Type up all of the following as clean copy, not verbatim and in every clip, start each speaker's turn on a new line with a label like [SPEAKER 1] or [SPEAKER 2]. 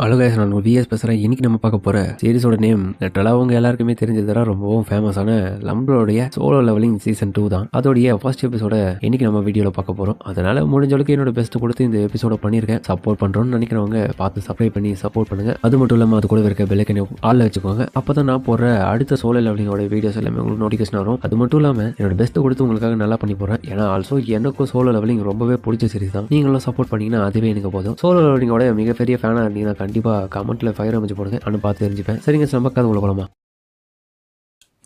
[SPEAKER 1] Hello guys, நான் ஒரு vs பேசுகிறேன். இன்னைக்கு நம்ம பார்க்க போகிற சீரிஸோட நேம் லிட்டரலாக அவங்க எல்லாருக்குமே தெரிஞ்சதுதான் ரொம்பவும் ஃபேமஸான லம்பரோடைய சோலோ லெவலிங் சீசன் 2 தான். அதோடைய ஃபர்ஸ்ட் எபிசோட இன்னைக்கு நம்ம வீடியோவில் பார்க்க போகிறோம். அதனால முடிஞ்சளவுக்கு என்னோட பெஸ்ட் கொடுத்து இந்த எபிசோட பண்ணியிருக்கேன். சப்போர்ட் பண்ணுறோன்னு நினைக்கிறவங்க பார்த்து சப்ஸ்கிரைப் பண்ணி சப்போர்ட் பண்ணுங்க. அது மட்டும் இல்லாமல் அது கூட இருக்க பெல்லைக்கனை ஆளில் வச்சுக்கோங்க. அப்போ தான் நான் போடுற அடுத்த சோலோ லெவலிங்கோட வீடியோஸ் எல்லாமே உங்களுக்கு நோட்டிஃபிகேஷன் வரும். அது மட்டும் இல்லாமல் என்னோட பெஸ்ட் கொடுத்து உங்களுக்காக நல்லா பண்ணி போகிறேன். ஏன்னா ஆல்சோ எனக்கும் சோலோ லெவலிங் ரொம்பவே பிடிச்ச சீரிஸ் தான். நீங்களும் சப்போர்ட் பண்ணீங்கன்னா அதுவே எனக்கு போதும். சோலோ லெவலிங்கோட மிகப்பெரிய ஃபேனாக இருந்தீங்கன்னா கண்டிப்பாக கமெண்ட்ல ஃபயர் அமைச்சு போடுங்க. நான் பார்த்து தெரிஞ்சுப்பேன். சரிங்க, நம்ம கதை உள்ள போலாமா?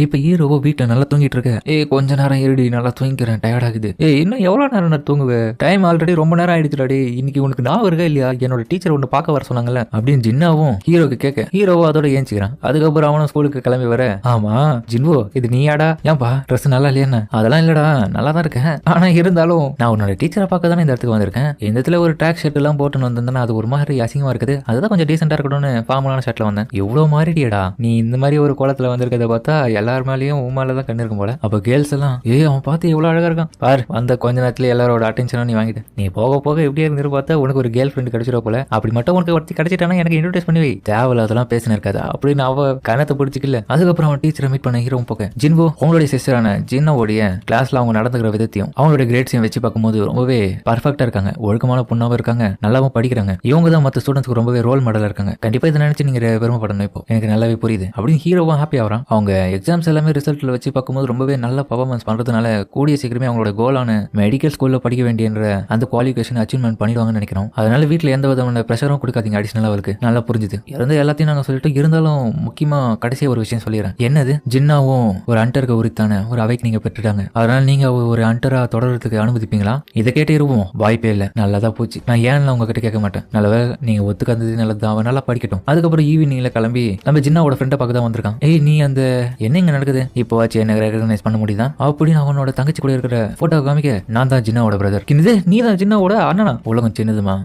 [SPEAKER 2] இப்போ ஹீரோவோ வீட்டில் நல்லா தூங்கிட்டு இருக்க. கொஞ்ச நேரம் இருடி, நல்லா தூங்கிக்கிறேன், டயர்ட் ஆகுது. இன்னும் எவ்வளோ நேரம் நான் தூங்குவேன்? டைம் ஆல்ரெடி ரொம்ப நேரம் ஆயிடுச்சுடாடி. இன்னைக்கு உனக்கு நான் இருக்கா இல்லையா? என்னோட டீச்சர் ஒன்று பார்க்க வர சொன்னாங்கல்ல அப்படின்னு ஜின்னாவும் ஹீரோக்கு கேட்க, ஹீரோவோ அதோட ஏஞ்சிக்கிறான். அதுக்கப்புறம் அவனும் ஸ்கூலுக்கு கிளம்பி வர, ஆமா ஜின்வோ இது நீயாடா? ஏன்பா ட்ரெஸ் நல்லா இல்லையா? அதெல்லாம் இல்லடா, நல்லா தான் இருக்கேன். ஆனா இருந்தாலும் நான் உன்னோட டீச்சரை பார்க்க தானே இந்த இடத்துக்கு வந்திருக்கேன். இந்த இடத்துல ஒரு ட்ராக் ஷர்ட் எல்லாம் போட்டுன்னு வந்திருந்தேன்னா அது ஒரு மாதிரி அசிங்கமா இருக்குது. அதுதான் கொஞ்சம் டீசெண்டா இருக்கணும்னு ஃபார்மலான ஷர்ட்ல வந்தேன். எவ்வளவு மாறிடியடா நீ. இந்த மாதிரி ஒரு கோலத்துல வந்திருக்கதை பார்த்தா எல்லார் மேலேயும் தான் கண்ணு இருக்கும் போல. அப்ப கேர்ள்ஸ் எல்லாம் அவன் பார்த்து எவ்வளவு அழகா இருக்கான் பார். அந்த கொஞ்ச நேரத்துல எல்லாரோட அட்டென்ஷனும் நீ வாங்கிட்ட. நீ போக போக எப்படியே இருந்து பார்த்தா உனக்கு ஒரு கேர்ள் ஃப்ரெண்ட் கிடைச்சிட போல. அப்படி மட்டும் உனக்கு ஒருத்தி கிடைச்சிட்டானா எனக்கு இன்ட்ரோடியூஸ் பண்ணி வை. தேவையில்ல அதெல்லாம் பேசின இருக்காது அப்படின்னு அவ கணத்தை பிடிச்சிக்கல. அதுக்கப்புறம் அவன் டீச்சரை மீட் பண்ண ஹீரோ போக, ஜின்வோ உங்களுடைய சிஸ்டரான ஜின்னோடைய கிளாஸ்ல அவங்க நடந்துக்கிற விதத்தையும் அவங்களுடைய கிரேட்ஸையும் வச்சு பார்க்கும்போது ரொம்பவே பர்ஃபெக்டா இருக்காங்க. ஒழுக்கமான பொண்ணாவும் இருக்காங்க, நல்லாவும் படிக்கிறாங்க. இவங்க தான் மற்ற ஸ்டூடெண்ட்ஸ்க்கு ரொம்பவே ரோல் மாடலா இருக்காங்க. கண்டிப்பா இதை நினைச்சு நீங்க பெருமைப்படணும். இப்போ எனக்கு நல்லாவே புரியுது அப்படின்னு ஹீரோவா ஹாப்பி ஆகிறான். அவங்க எக்ஸாம்ஸ் எல்லாமே ரிசல்ட்ல வச்சு பார்க்கும்போது ரொம்பவே நல்ல பர்ஃபார்மன்ஸ் பண்றதுனால கூடிய சீக்கிரமே அவங்களோட கோலான மெடிக்கல் ஸ்கூல்ல படிக்க வேண்டிய அந்த குவாலிஃபிகேஷன் அச்சீவ்மெண்ட் பண்ணிடுவாங்கன்னு நினைக்கிறோம். அதனால வீட்டில் எந்த விதமான ப்ரெஷரும் கொடுக்காதீங்க. அடிஷனலா அவருக்கு நல்லா புரிஞ்சுது. இறந்த எல்லாத்தையும் நாங்கள் சொல்லிட்டு இருந்தாலும் முக்கியமா கடைசியா ஒரு விஷயம் சொல்லிடுறேன். என்னது? ஜின்னாவும் ஒரு அண்டருக்கு உரித்தான ஒரு அவைக்கு நீங்க பெற்றுட்டாங்க. அதனால நீங்க ஒரு அண்டரா தொடர்றதுக்கு அனுமதிப்பீங்களா? இதை கேட்டு இருப்போம். வாய்ப்பே இல்லை. நல்லதா போச்சு. நான் ஏன் உங்ககிட்ட கேட்க மாட்டேன். நல்லவே நீங்க ஒத்துக்காதது நல்லது. அவன் நல்லா படிக்கட்டும். அதுக்கப்புறம் ஈவினிங்ல கிளம்பி நம்ம ஜின்னாவோட ஃப்ரெண்டை பார்க்க தான் வந்திருக்கான். நீ அந்த என்ன இங்க நடக்குது இப்போ ஆச்சு என்ன ரெகக்னைஸ் பண்ண முடியுதா அப்படின்னு அவனோட தங்கச்சி கூட இருக்கிற போட்டோ காமிக்க, நான் தான் ஜின்னாவோட பிரதர். நீ தான் ஜின்னாவோட அண்ணனா? உலகம் சின்னதுமா.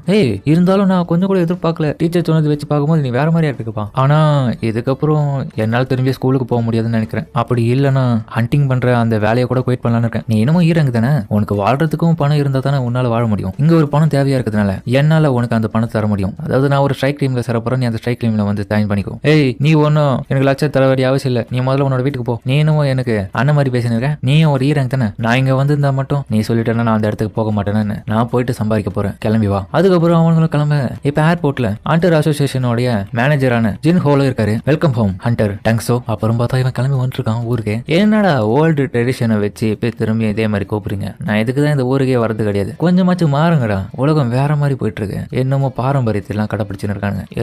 [SPEAKER 2] இருந்தாலும் நான் கொஞ்சம் கூட எதிர்பார்க்கல. டீச்சர் சொன்னது வச்சு பார்க்கும்போது நீ வேற மாதிரியா இருக்குப்பா. ஆனா இதுக்கப்புறம் என்னால் திரும்பி ஸ்கூலுக்கு போக முடியாதுன்னு நினைக்கிறேன். அப்படி இல்லைன்னா ஹண்டிங் பண்ற அந்த வேலையை கூட குயிட் பண்ணலான்னு இருக்கேன். நீ இன்னமும் ஈரங்க தானே? உனக்கு வாழ்றதுக்கும் பணம் இருந்தா தானே உன்னால வாழ முடியும். இங்க ஒரு பணம் தேவையா இருக்கிறதுனால என்னால உனக்கு அந்த பணத்தை தர முடியும். அதாவது நான் ஒரு ஸ்ட்ரைக் டீம்ல சேரப்போறேன். நீ அந்த ஸ்ட்ரைக் டீம்ல வந்து ஜாயின் பண்ணிக்கோ. நீ ஒன்னும் எனக்கு லட்சம் தர வேண்டிய அவசியம் இல்லை. நீ முதல்ல உன்னோட வீட்டுக்கு போ. நீ என்னமோ எனக்கு அண்ணன் மாதிரி பேசினிருக்க. நீயும் ஒரு ஈரங்க தானே? நான் இங்க வந்திருந்தா மட்டும் நீ சொல்லிட்டேன்னா நான் அந்த இடத்துக்கு போக மாட்டேன்னு. நான் போயிட்டு சம்பாதிக்க போறேன். கிளம்பி வா. அதுக்கப்புறம் அவங்களும் கிளம்ப. இப்ப ஏர்போர்ட்ல ஹண்டர் அசோசியேஷனோட மேனேஜரான ஜின் ஹோலோ இருக்காரு. Welcome home hunter. தேங்க்ஸோ. அப்புறம் பார்த்தா இவன் கிளம்பி வந்துருக்கான் ஊருக்கு. என்னடா ஓல்டு ட்ரெடிஷனை வச்சு இப்ப திரும்பி இதே மாதிரி கூப்பிடுறீங்க? நான் இதுக்குதான் இந்த ஊருக்கே வரது கிடையாது. கொஞ்சமாச்சும் மாறுங்கடா. உலகம் வேற மாதிரி போயிட்டு இருக்கு. என்னமோ பாரம்பரியத்தை எல்லாம் கடைப்பிடிச்சுன்னு இருக்காங்க.